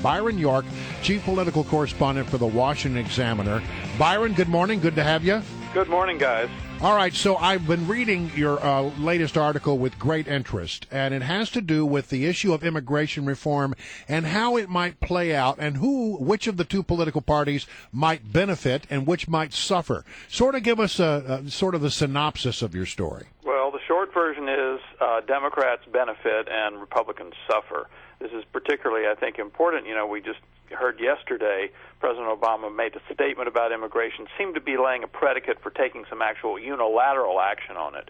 Byron York, chief political correspondent for the Washington Examiner. Byron, good morning. Good to have you. Good morning, guys. All right, so I've been reading your latest article with great interest, and it has to do with the issue of immigration reform and how it might play out and which of the two political parties might benefit and which might suffer. Sort of give us a sort of a synopsis of your story. Well, the short version is Democrats benefit and Republicans suffer. This is particularly, I think, important. You know, we just heard yesterday President Obama made a statement about immigration, seemed to be laying a predicate for taking some actual unilateral action on it.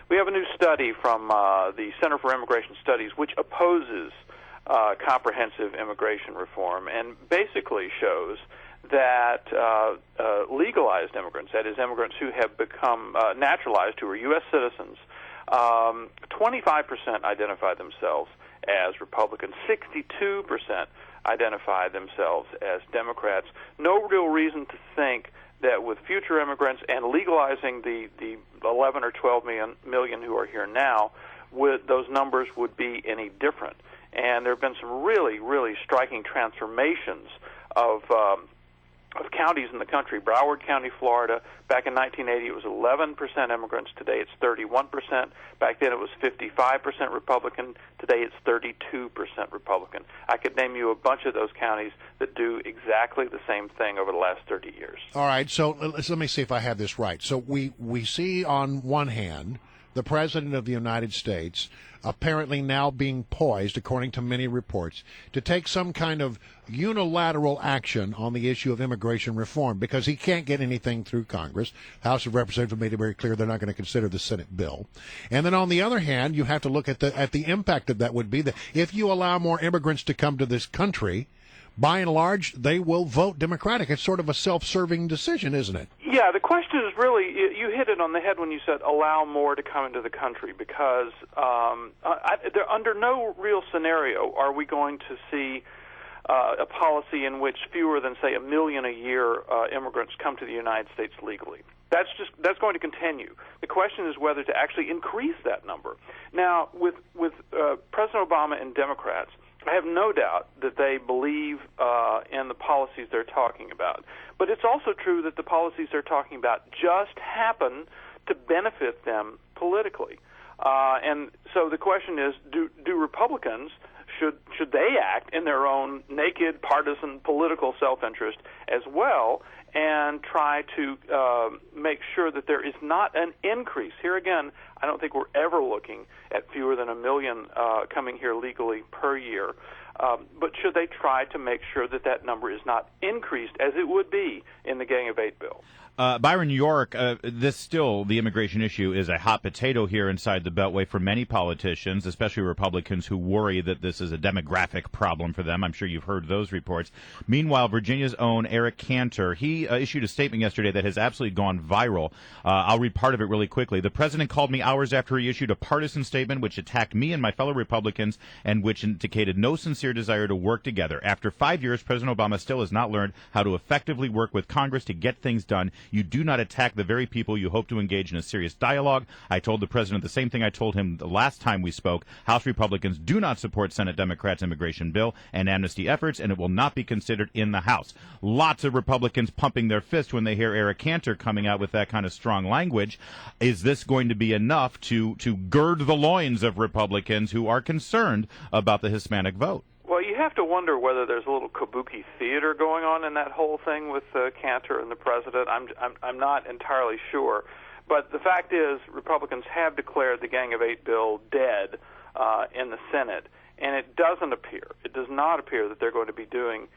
We have a new study from the Center for Immigration Studies which opposes comprehensive immigration reform and basically shows that legalized immigrants, that is, immigrants who have become naturalized, who are U.S. citizens, 25% identify themselves as Republicans, 62% identify themselves as Democrats. No real reason to think that with future immigrants and legalizing the 11 or 12 million who are here now, those numbers would be any different. And there have been some really, really striking transformations of counties in the country. Broward County, Florida, back in 1980 it was 11% immigrants. Today it's 31%. Back then it was 55% Republican. Today it's 32% Republican. I could name you a bunch of those counties that do exactly the same thing over the last 30 years. All right, so let me see if I have this right. So we see on one hand the President of the United States apparently now being poised, according to many reports, to take some kind of unilateral action on the issue of immigration reform because he can't get anything through Congress. The House of Representatives made it very clear they're not going to consider the Senate bill. And then on the other hand, you have to look at the impact of that would be that if you allow more immigrants to come to this country, by and large, they will vote Democratic. It's sort of a self-serving decision, isn't it? Yeah, the question is really, you hit it on the head when you said allow more to come into the country, because under no real scenario are we going to see a policy in which fewer than, say, 1 million a year immigrants come to the United States legally. That's going to continue. The question is whether to actually increase that number. Now, with President Obama and Democrats, I have no doubt that they believe in the policies they're talking about. But it's also true that the policies they're talking about just happen to benefit them politically. And so the question is, do Republicans, should they act in their own naked partisan political self-interest as well and try to make sure that there is not an increase? Here again, I don't think we're ever looking at fewer than 1 million coming here legally per year. But should they try to make sure that that number is not increased as it would be in the Gang of Eight bill? Byron York, the immigration issue is a hot potato here inside the Beltway for many politicians, especially Republicans who worry that this is a demographic problem for them. I'm sure you've heard those reports. Meanwhile, Virginia's own Eric Cantor, he issued a statement yesterday that has absolutely gone viral. I'll read part of it really quickly. The president called me hours after he issued a partisan statement which attacked me and my fellow Republicans and which indicated no sincere desire to work together. After 5 years, President Obama still has not learned how to effectively work with Congress to get things done. You do not attack the very people you hope to engage in a serious dialogue. I told the president the same thing I told him the last time we spoke. House Republicans do not support Senate Democrats' immigration bill and amnesty efforts, and it will not be considered in the House. Lots of Republicans pumping their fist when they hear Eric Cantor coming out with that kind of strong language. Is this going to be enough to gird the loins of Republicans who are concerned about the Hispanic vote? Well, you have to wonder whether there's a little kabuki theater going on in that whole thing with Cantor and the president. I'm not entirely sure. But the fact is, Republicans have declared the Gang of Eight bill dead in the Senate, and it does not appear that they're going to be doing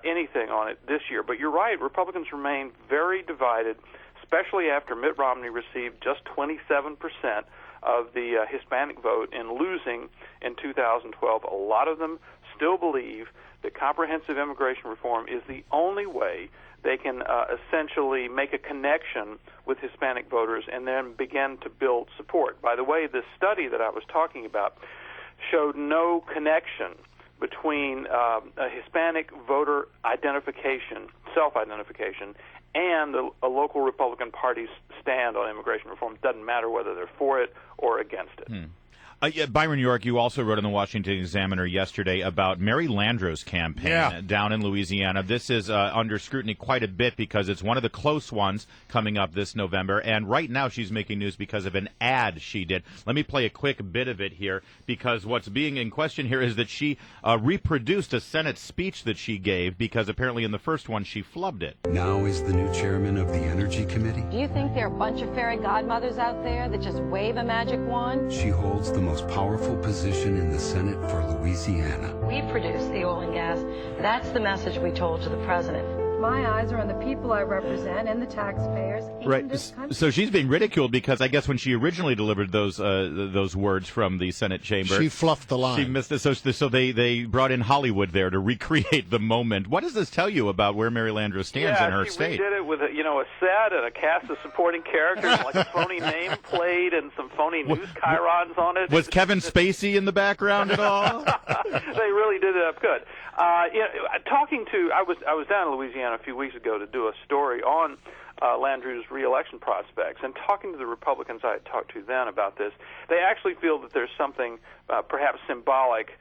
anything on it this year. But you're right, Republicans remain very divided, especially after Mitt Romney received just 27% of the Hispanic vote in losing in 2012. A lot of them still believe that comprehensive immigration reform is the only way they can essentially make a connection with Hispanic voters and then begin to build support. By the way, this study that I was talking about showed no connection between a Hispanic voter identification, self-identification, and a local Republican Party's stand on immigration reform. It doesn't matter whether they're for it or against it. Yeah, Byron York, you also wrote in the Washington Examiner yesterday about Mary Landrieu's campaign down in Louisiana. This is under scrutiny quite a bit because it's one of the close ones coming up this November, and right now she's making news because of an ad she did. Let me play a quick bit of it here, because what's being in question here is that she reproduced a Senate speech that she gave, because apparently in the first one she flubbed it. Now is the new chairman of the Energy Committee. Do you think there are a bunch of fairy godmothers out there that just wave a magic wand? She holds the most powerful position in the Senate for Louisiana. We produce the oil and gas. That's the message we told to the president. My eyes are on the people I represent and the taxpayers in Right. this country. So she's being ridiculed because I guess when she originally delivered those words from the Senate chamber, She fluffed the line. she missed it. So they brought in Hollywood there to recreate the moment. What does this tell you about where Mary Landrieu stands in her state? She redid it with a set and a cast of supporting characters, like a phony nameplate and some phony news chyrons on it. Was Kevin Spacey in the background at all? They really did it up good. I was down in Louisiana a few weeks ago to do a story on Landrieu's reelection prospects, and talking to the Republicans I had talked to then about this, they actually feel that there's something perhaps symbolic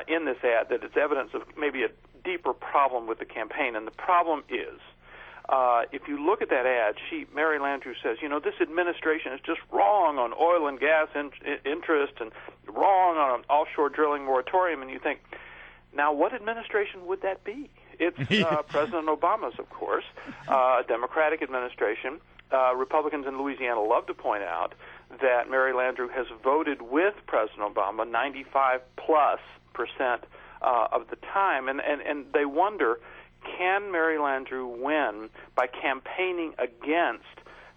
in this ad, that it's evidence of maybe a deeper problem with the campaign. And the problem is, if you look at that ad, Mary Landrieu says, this administration is just wrong on oil and gas interest and wrong on an offshore drilling moratorium. And you think, now what administration would that be? It's President Obama's, of course, Democratic administration. Republicans in Louisiana love to point out that Mary Landrieu has voted with President Obama 95+% of the time, and they wonder, can Mary Landrieu win by campaigning against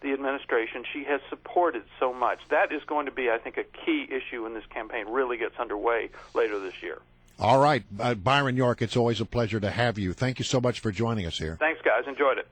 the administration she has supported so much? That is going to be, I think, a key issue when this campaign really gets underway later this year. All right, Byron York, it's always a pleasure to have you. Thank you so much for joining us here. Thanks, guys. Enjoyed it.